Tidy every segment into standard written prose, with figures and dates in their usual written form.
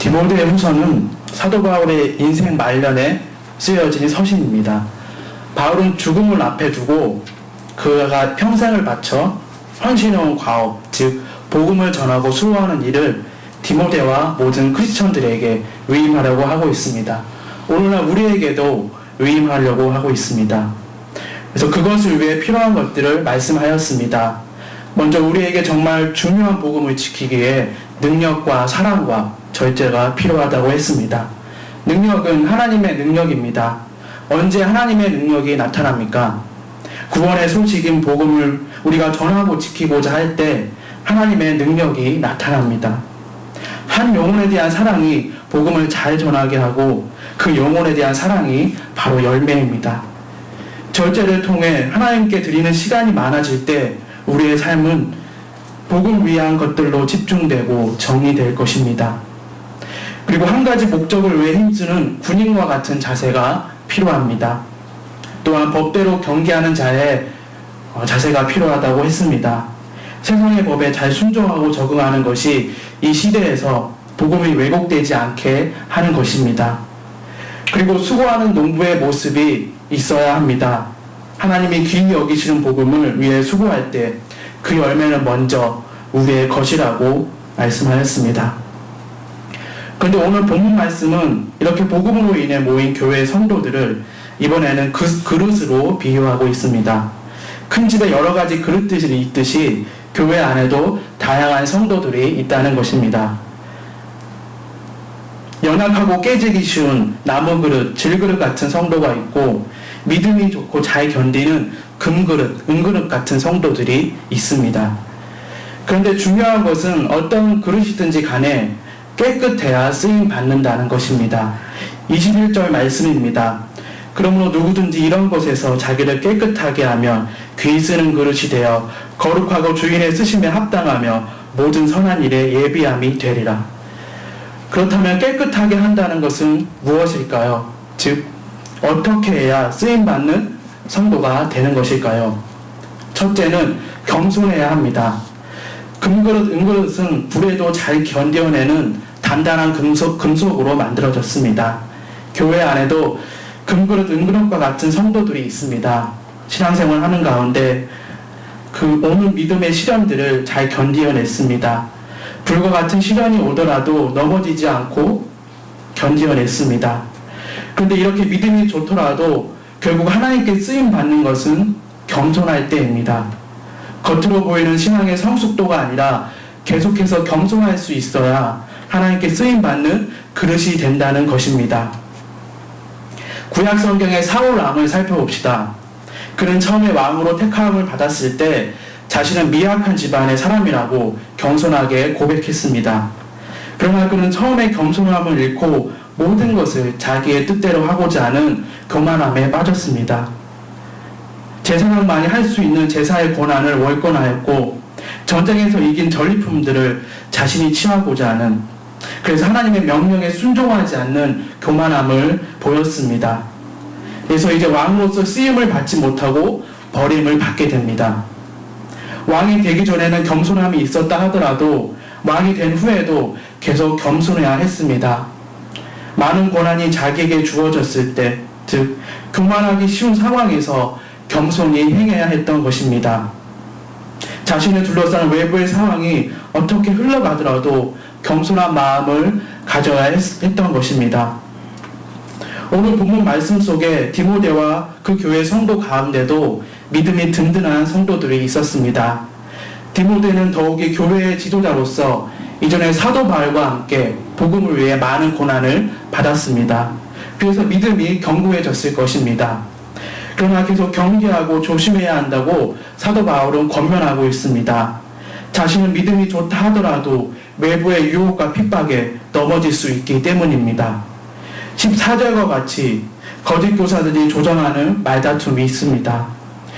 디모데 후서는 사도 바울의 인생 말년에 쓰여진 서신입니다. 바울은 죽음을 앞에 두고 그가 평생을 바쳐 헌신해온 과업, 즉 복음을 전하고 수호하는 일을 디모데와 모든 크리스천들에게 위임하려고 하고 있습니다. 오늘날 우리에게도 위임하려고 하고 있습니다. 그래서 그것을 위해 필요한 것들을 말씀하였습니다. 먼저 우리에게 정말 중요한 복음을 지키기 위해 능력과 사랑과 절제가 필요하다고 했습니다. 능력은 하나님의 능력입니다. 언제 하나님의 능력이 나타납니까? 구원의 소식인 복음을 우리가 전하고 지키고자 할 때 하나님의 능력이 나타납니다. 한 영혼에 대한 사랑이 복음을 잘 전하게 하고 그 영혼에 대한 사랑이 바로 열매입니다. 절제를 통해 하나님께 드리는 시간이 많아질 때 우리의 삶은 복음 위한 것들로 집중되고 정의될 것입니다. 그리고 한 가지 목적을 위해 힘쓰는 군인과 같은 자세가 필요합니다. 또한 법대로 경계하는 자의 자세가 필요하다고 했습니다. 세상의 법에 잘 순종하고 적응하는 것이 이 시대에서 복음이 왜곡되지 않게 하는 것입니다. 그리고 수고하는 농부의 모습이 있어야 합니다. 하나님이 귀히 여기시는 복음을 위해 수고할 때 그 열매는 먼저 우리의 것이라고 말씀하였습니다. 그런데 오늘 본문 말씀은 이렇게 복음으로 인해 모인 교회의 성도들을 이번에는 그릇으로 비유하고 있습니다. 큰 집에 여러 가지 그릇들이 있듯이 교회 안에도 다양한 성도들이 있다는 것입니다. 연약하고 깨지기 쉬운 나무 그릇, 질그릇 같은 성도가 있고 믿음이 좋고 잘 견디는 금그릇, 은그릇 같은 성도들이 있습니다. 그런데 중요한 것은 어떤 그릇이든지 간에 깨끗해야 쓰임 받는다는 것입니다. 21절 말씀입니다. 그러므로 누구든지 이런 것에서 자기를 깨끗하게 하면 귀 쓰는 그릇이 되어 거룩하고 주인의 쓰심에 합당하며 모든 선한 일에 예비함이 되리라. 그렇다면 깨끗하게 한다는 것은 무엇일까요? 즉 어떻게 해야 쓰임받는 성도가 되는 것일까요? 첫째는 겸손해야 합니다. 금그릇, 은그릇은 불에도 잘 견뎌내는 단단한 금속으로 만들어졌습니다. 교회 안에도 금그릇, 은그릇과 같은 성도들이 있습니다. 신앙생활 하는 가운데 그 오는 믿음의 시련들을 잘 견디어냈습니다. 불과 같은 시련이 오더라도 넘어지지 않고 견디어냈습니다. 그런데 이렇게 믿음이 좋더라도 결국 하나님께 쓰임받는 것은 겸손할 때입니다. 겉으로 보이는 신앙의 성숙도가 아니라 계속해서 겸손할 수 있어야 하나님께 쓰임받는 그릇이 된다는 것입니다. 구약 성경의 사울 왕을 살펴봅시다. 그는 처음에 왕으로 택함을 받았을 때 자신은 미약한 집안의 사람이라고 겸손하게 고백했습니다. 그러나 그는 처음에 겸손함을 잃고 모든 것을 자기의 뜻대로 하고자 하는 교만함에 빠졌습니다. 제사장만이 할 수 있는 제사의 권한을 월권하였고 전쟁에서 이긴 전리품들을 자신이 취하고자 하는, 그래서 하나님의 명령에 순종하지 않는 교만함을 보였습니다. 그래서 이제 왕으로서 쓰임을 받지 못하고 버림을 받게 됩니다. 왕이 되기 전에는 겸손함이 있었다 하더라도 왕이 된 후에도 계속 겸손해야 했습니다. 많은 권한이 자기에게 주어졌을 때, 즉 교만하기 쉬운 상황에서 겸손히 행해야 했던 것입니다. 자신을 둘러싼 외부의 상황이 어떻게 흘러가더라도 겸손한 마음을 가져야 했던 것입니다. 오늘 본문 말씀 속에 디모데와 그 교회 성도 가운데도 믿음이 든든한 성도들이 있었습니다. 디모데는 더욱이 교회의 지도자로서 이전에 사도 바울과 함께 복음을 위해 많은 고난을 받았습니다. 그래서 믿음이 견고해졌을 것입니다. 그러나 계속 경계하고 조심해야 한다고 사도 바울은 권면하고 있습니다. 자신은 믿음이 좋다 하더라도 외부의 유혹과 핍박에 넘어질 수 있기 때문입니다. 14절과 같이 거짓 교사들이 조장하는 말다툼이 있습니다.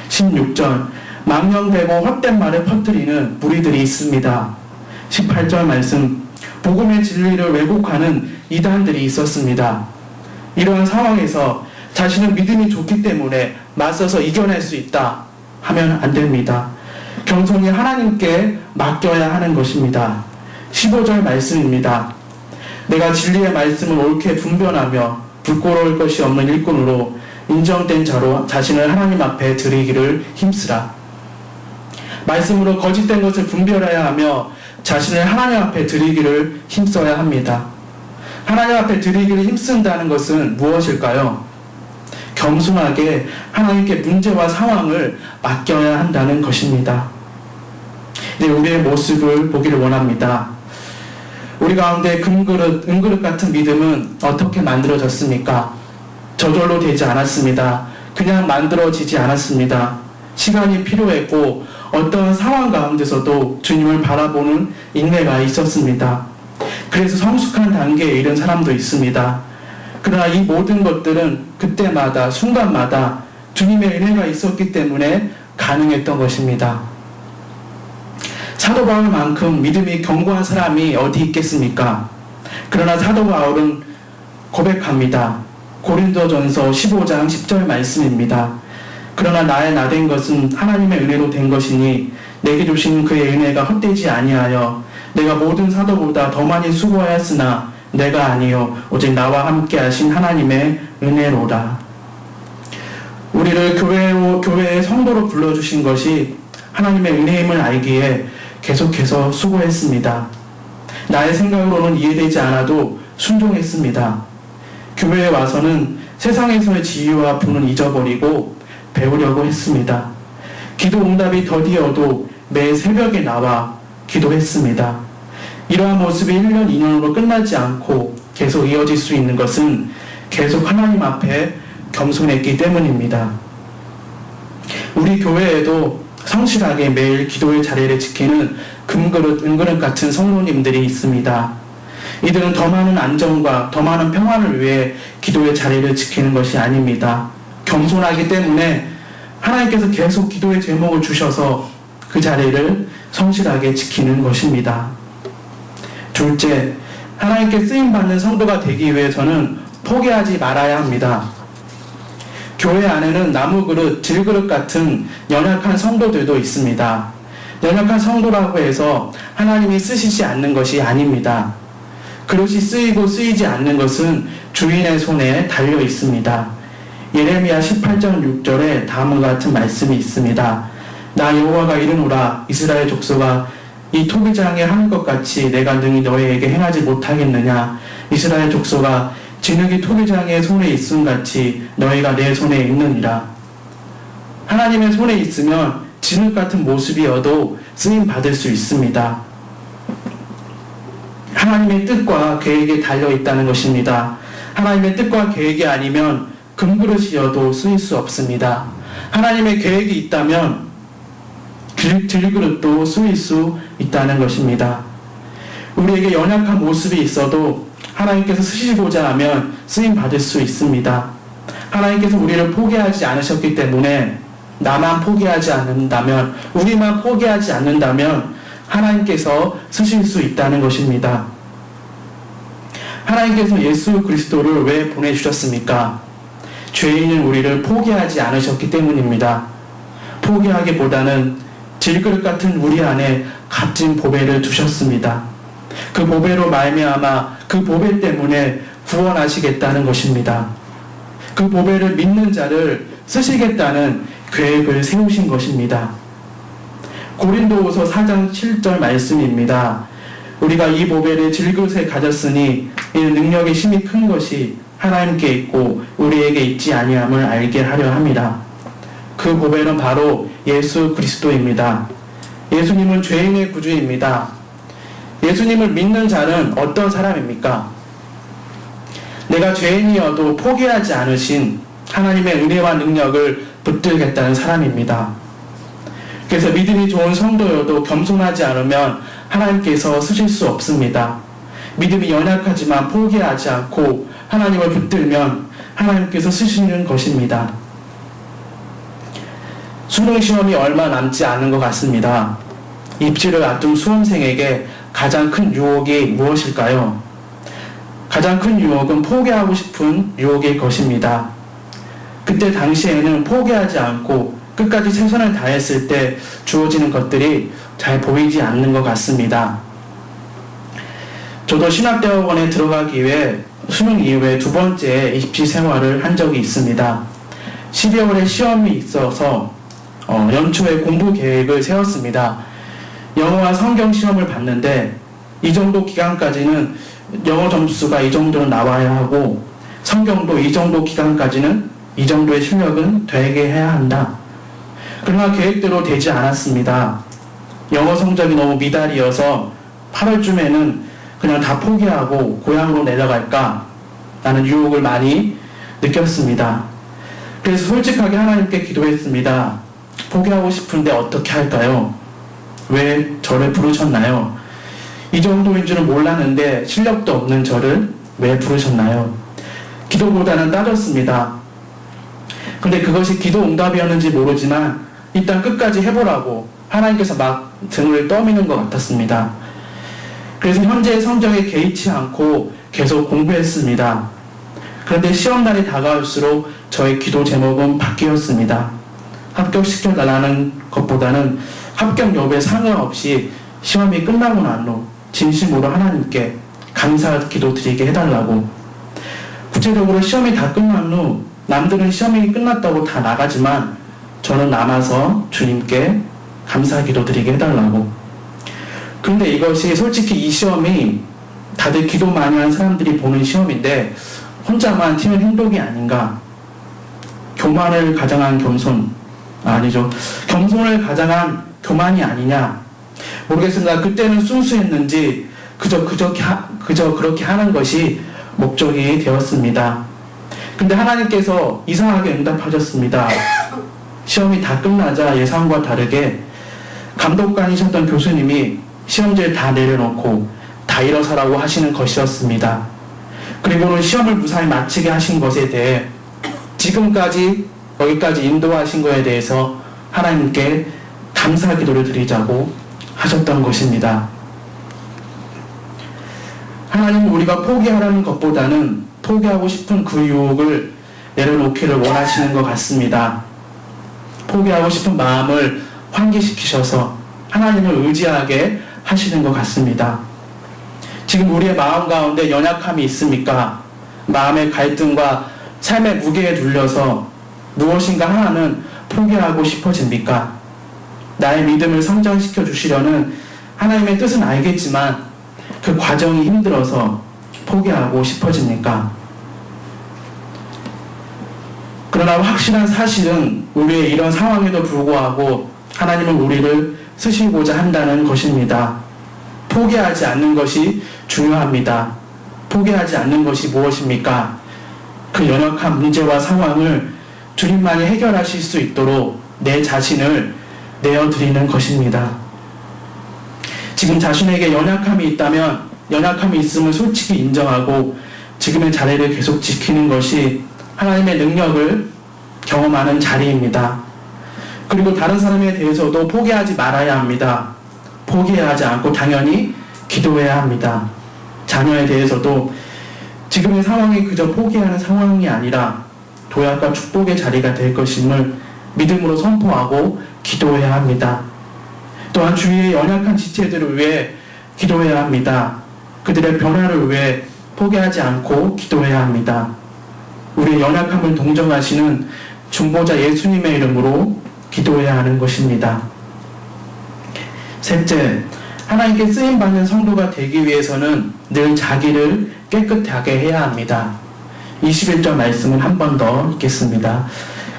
16절 망령되고 헛된 말을 퍼뜨리는 무리들이 있습니다. 18절 말씀 복음의 진리를 왜곡하는 이단들이 있었습니다. 이러한 상황에서 자신은 믿음이 좋기 때문에 맞서서 이겨낼 수 있다 하면 안 됩니다. 겸손히 하나님께 맡겨야 하는 것입니다. 15절 말씀입니다. 내가 진리의 말씀을 옳게 분별하며 부끄러울 것이 없는 일꾼으로 인정된 자로 자신을 하나님 앞에 드리기를 힘쓰라. 말씀으로 거짓된 것을 분별해야 하며 자신을 하나님 앞에 드리기를 힘써야 합니다. 하나님 앞에 드리기를 힘쓴다는 것은 무엇일까요? 겸손하게 하나님께 문제와 상황을 맡겨야 한다는 것입니다. 네, 우리의 모습을 보기를 원합니다. 우리 가운데 금그릇, 은그릇 같은 믿음은 어떻게 만들어졌습니까? 저절로 되지 않았습니다. 그냥 만들어지지 않았습니다. 시간이 필요했고 어떤 상황 가운데서도 주님을 바라보는 인내가 있었습니다. 그래서 성숙한 단계에 이른 사람도 있습니다. 그러나 이 모든 것들은 그때마다 순간마다 주님의 은혜가 있었기 때문에 가능했던 것입니다. 사도 바울만큼 믿음이 견고한 사람이 어디 있겠습니까? 그러나 사도 바울은 고백합니다. 고린도전서 15장 10절 말씀입니다. 그러나 나의 나된 것은 하나님의 은혜로 된 것이니 내게 주신 그의 은혜가 헛되지 아니하여 내가 모든 사도보다 더 많이 수고하였으나 내가 아니요 오직 나와 함께 하신 하나님의 은혜로라. 우리를 교회의 성도로 불러주신 것이 하나님의 은혜임을 알기에 계속해서 수고했습니다. 나의 생각으로는 이해되지 않아도 순종했습니다. 교회에 와서는 세상에서의 지위와 분은 잊어버리고 배우려고 했습니다. 기도 응답이 더디어도 매 새벽에 나와 기도했습니다. 이러한 모습이 1년, 2년으로 끝나지 않고 계속 이어질 수 있는 것은 계속 하나님 앞에 겸손했기 때문입니다. 우리 교회에도 성실하게 매일 기도의 자리를 지키는 금그릇, 은그릇 같은 성도님들이 있습니다. 이들은 더 많은 안정과 더 많은 평안을 위해 기도의 자리를 지키는 것이 아닙니다. 겸손하기 때문에 하나님께서 계속 기도의 제목을 주셔서 그 자리를 성실하게 지키는 것입니다. 둘째, 하나님께 쓰임받는 성도가 되기 위해서는 포기하지 말아야 합니다. 교회 안에는 나무그릇, 질그릇 같은 연약한 성도들도 있습니다. 연약한 성도라고 해서 하나님이 쓰시지 않는 것이 아닙니다. 그릇이 쓰이고 쓰이지 않는 것은 주인의 손에 달려 있습니다. 예레미야 18장 6절에 다음과 같은 말씀이 있습니다. 나 여호와가 이르노라 이스라엘 족속아 이 토기장에 하는 것 같이 내가 능히 너희에게 행하지 못하겠느냐. 이스라엘 족속아 진흙이 토기장의 손에 있음 같이 너희가 내 손에 있느니라. 하나님의 손에 있으면 진흙 같은 모습이어도 쓰임 받을 수 있습니다. 하나님의 뜻과 계획에 달려 있다는 것입니다. 하나님의 뜻과 계획이 아니면 금그릇이어도 쓰일 수 없습니다. 하나님의 계획이 있다면 질그릇도 쓰일 수 있다는 것입니다. 우리에게 연약한 모습이 있어도 하나님께서 쓰시고자 하면 쓰임 받을 수 있습니다. 하나님께서 우리를 포기하지 않으셨기 때문에 나만 포기하지 않는다면, 우리만 포기하지 않는다면 하나님께서 쓰실 수 있다는 것입니다. 하나님께서 예수 그리스도를 왜 보내주셨습니까? 죄인인 우리를 포기하지 않으셨기 때문입니다. 포기하기보다는 질그릇 같은 우리 안에 값진 보배를 두셨습니다. 그 보배로 말미암아 그 보배 때문에 구원하시겠다는 것입니다. 그 보배를 믿는 자를 쓰시겠다는 계획을 세우신 것입니다. 고린도후서 4장 7절 말씀입니다. 우리가 이 보배를 질그릇에 가졌으니 이는 능력이 심히 큰 것이 하나님께 있고 우리에게 있지 아니함을 알게 하려 함이라. 그 보배는 바로 예수 그리스도입니다. 예수님은 죄인의 구주입니다. 예수님을 믿는 자는 어떤 사람입니까? 내가 죄인이어도 포기하지 않으신 하나님의 은혜와 능력을 붙들겠다는 사람입니다. 그래서 믿음이 좋은 성도여도 겸손하지 않으면 하나님께서 쓰실 수 없습니다. 믿음이 연약하지만 포기하지 않고 하나님을 붙들면 하나님께서 쓰시는 것입니다. 수능시험이 얼마 남지 않은 것 같습니다. 입시를 앞둔 수험생에게 가장 큰 유혹이 무엇일까요? 가장 큰 유혹은 포기하고 싶은 유혹일 것입니다. 그때 당시에는 포기하지 않고 끝까지 최선을 다했을 때 주어지는 것들이 잘 보이지 않는 것 같습니다. 저도 신학대학원에 들어가기 위해 수능 이후에 두 번째 입시 생활을 한 적이 있습니다. 12월에 시험이 있어서 연초에 공부 계획을 세웠습니다. 영어와 성경 시험을 봤는데 이 정도 기간까지는 영어 점수가 이 정도는 나와야 하고 성경도 이 정도 기간까지는 이 정도의 실력은 되게 해야 한다. 그러나 계획대로 되지 않았습니다. 영어 성적이 너무 미달이어서 8월쯤에는 그냥 다 포기하고 고향으로 내려갈까 라는 유혹을 많이 느꼈습니다. 그래서 솔직하게 하나님께 기도했습니다. 포기하고 싶은데 어떻게 할까요? 왜 저를 부르셨나요? 이 정도인 줄은 몰랐는데 실력도 없는 저를 왜 부르셨나요? 기도보다는 따졌습니다. 근데 그것이 기도 응답이었는지 모르지만 일단 끝까지 해보라고 하나님께서 막 등을 떠미는 것 같았습니다. 그래서 현재의 성적에 개의치 않고 계속 공부했습니다. 그런데 시험날이 다가올수록 저의 기도 제목은 바뀌었습니다. 합격시켜달라는 것보다는 합격 여부에 상관없이 시험이 끝나고 난 후 진심으로 하나님께 감사 기도 드리게 해달라고. 구체적으로 시험이 다 끝난 후 남들은 시험이 끝났다고 다 나가지만 저는 남아서 주님께 감사 기도 드리게 해달라고. 그런데 이것이 솔직히 이 시험이 다들 기도 많이 하는 사람들이 보는 시험인데 혼자만 튀는 행동이 아닌가. 교만을 가장한 겸손, 아니죠. 겸손을 가장한 교만이 아니냐. 모르겠습니다. 그때는 순수했는지 그저 그렇게 하는 것이 목적이 되었습니다. 근데 하나님께서 이상하게 응답하셨습니다. 시험이 다 끝나자 예상과 다르게 감독관이셨던 교수님이 시험지를 다 내려놓고 다 일어서라고 하시는 것이었습니다. 그리고는 시험을 무사히 마치게 하신 것에 대해 지금까지 여기까지 인도하신 것에 대해서 하나님께 감사 기도를 드리자고 하셨던 것입니다. 하나님은 우리가 포기하라는 것보다는 포기하고 싶은 그 유혹을 내려놓기를 원하시는 것 같습니다. 포기하고 싶은 마음을 환기시키셔서 하나님을 의지하게 하시는 것 같습니다. 지금 우리의 마음 가운데 연약함이 있습니까? 마음의 갈등과 삶의 무게에 눌려서 무엇인가 하나는 포기하고 싶어집니까? 나의 믿음을 성장시켜 주시려는 하나님의 뜻은 알겠지만 그 과정이 힘들어서 포기하고 싶어집니까? 그러나 확실한 사실은 우리의 이런 상황에도 불구하고 하나님은 우리를 쓰시고자 한다는 것입니다. 포기하지 않는 것이 중요합니다. 포기하지 않는 것이 무엇입니까? 그 연약한 문제와 상황을 주님만이 해결하실 수 있도록 내 자신을 내어드리는 것입니다. 지금 자신에게 연약함이 있다면 연약함이 있음을 솔직히 인정하고 지금의 자리를 계속 지키는 것이 하나님의 능력을 경험하는 자리입니다. 그리고 다른 사람에 대해서도 포기하지 말아야 합니다. 포기하지 않고 당연히 기도해야 합니다. 자녀에 대해서도 지금의 상황이 그저 포기하는 상황이 아니라 도약과 축복의 자리가 될 것임을 믿음으로 선포하고 기도해야 합니다. 또한 주위의 연약한 지체들을 위해 기도해야 합니다. 그들의 변화를 위해 포기하지 않고 기도해야 합니다. 우리의 연약함을 동정하시는 중보자 예수님의 이름으로 기도해야 하는 것입니다. 셋째, 하나님께 쓰임받는 성도가 되기 위해서는 늘 자기를 깨끗하게 해야 합니다. 21절 말씀을 한 번 더 읽겠습니다.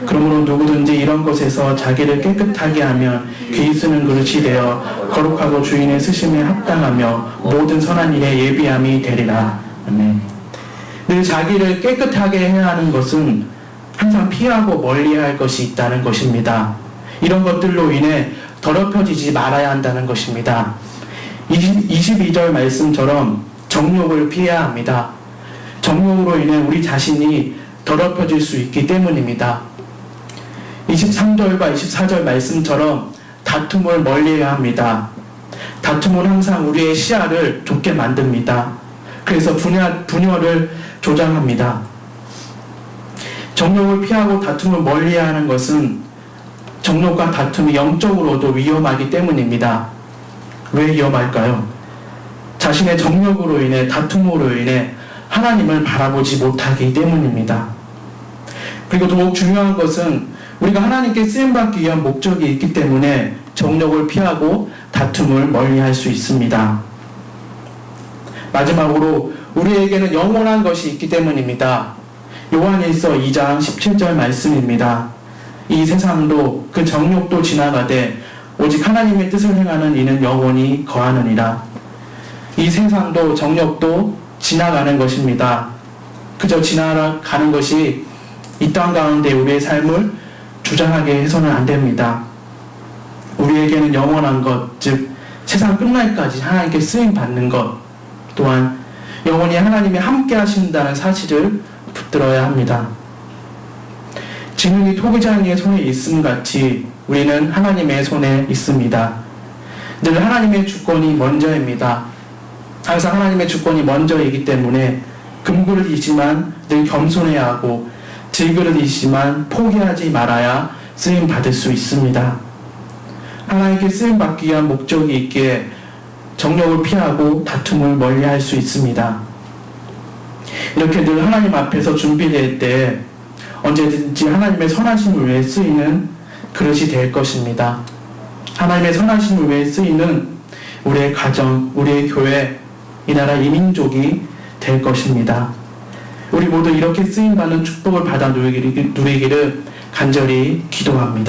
그러므로 누구든지 이런 것에서 자기를 깨끗하게 하면 귀 쓰는 그릇이 되어 거룩하고 주인의 쓰심에 합당하며 모든 선한 일에 예비함이 되리라. 아멘. 늘 자기를 깨끗하게 해야 하는 것은 항상 피하고 멀리해야 할 것이 있다는 것입니다. 이런 것들로 인해 더럽혀지지 말아야 한다는 것입니다. 22절 말씀처럼 정욕을 피해야 합니다. 정욕으로 인해 우리 자신이 더럽혀질 수 있기 때문입니다. 23절과 24절 말씀처럼 다툼을 멀리해야 합니다. 다툼은 항상 우리의 시야를 좁게 만듭니다. 그래서 분열을 조장합니다. 정욕을 피하고 다툼을 멀리해야 하는 것은 정욕과 다툼이 영적으로도 위험하기 때문입니다. 왜 위험할까요? 자신의 정력으로 인해, 다툼으로 인해 하나님을 바라보지 못하기 때문입니다. 그리고 더욱 중요한 것은 우리가 하나님께 쓰임받기 위한 목적이 있기 때문에 정력을 피하고 다툼을 멀리할 수 있습니다. 마지막으로 우리에게는 영원한 것이 있기 때문입니다. 요한일서 2장 17절 말씀입니다. 이 세상도 그 정욕도 지나가되 오직 하나님의 뜻을 행하는 이는 영원히 거하느니라. 이 세상도 정욕도 지나가는 것입니다. 그저 지나가는 것이 이 땅 가운데 우리의 삶을 주장하게 해서는 안 됩니다. 우리에게는 영원한 것, 즉 세상 끝날까지 하나님께 쓰임 받는 것, 또한 영원히 하나님이 함께 하신다는 사실을 붙들어야 합니다. 지능이 토기장이의 손에 있음 같이 우리는 하나님의 손에 있습니다. 늘 하나님의 주권이 먼저입니다. 항상 하나님의 주권이 먼저이기 때문에 금그릇이지만 늘 겸손해야 하고 질그릇이지만 포기하지 말아야 쓰임 받을 수 있습니다. 하나님께 쓰임 받기 위한 목적이 있기에 정욕을 피하고 다툼을 멀리할 수 있습니다. 이렇게 늘 하나님 앞에서 준비될 때 언제든지 하나님의 선하심을 위해 쓰이는 그릇이 될 것입니다. 하나님의 선하심을 위해 쓰이는 우리의 가정, 우리의 교회, 이 나라 이 민족이 될 것입니다. 우리 모두 이렇게 쓰임받는 축복을 받아 누리기를 간절히 기도합니다.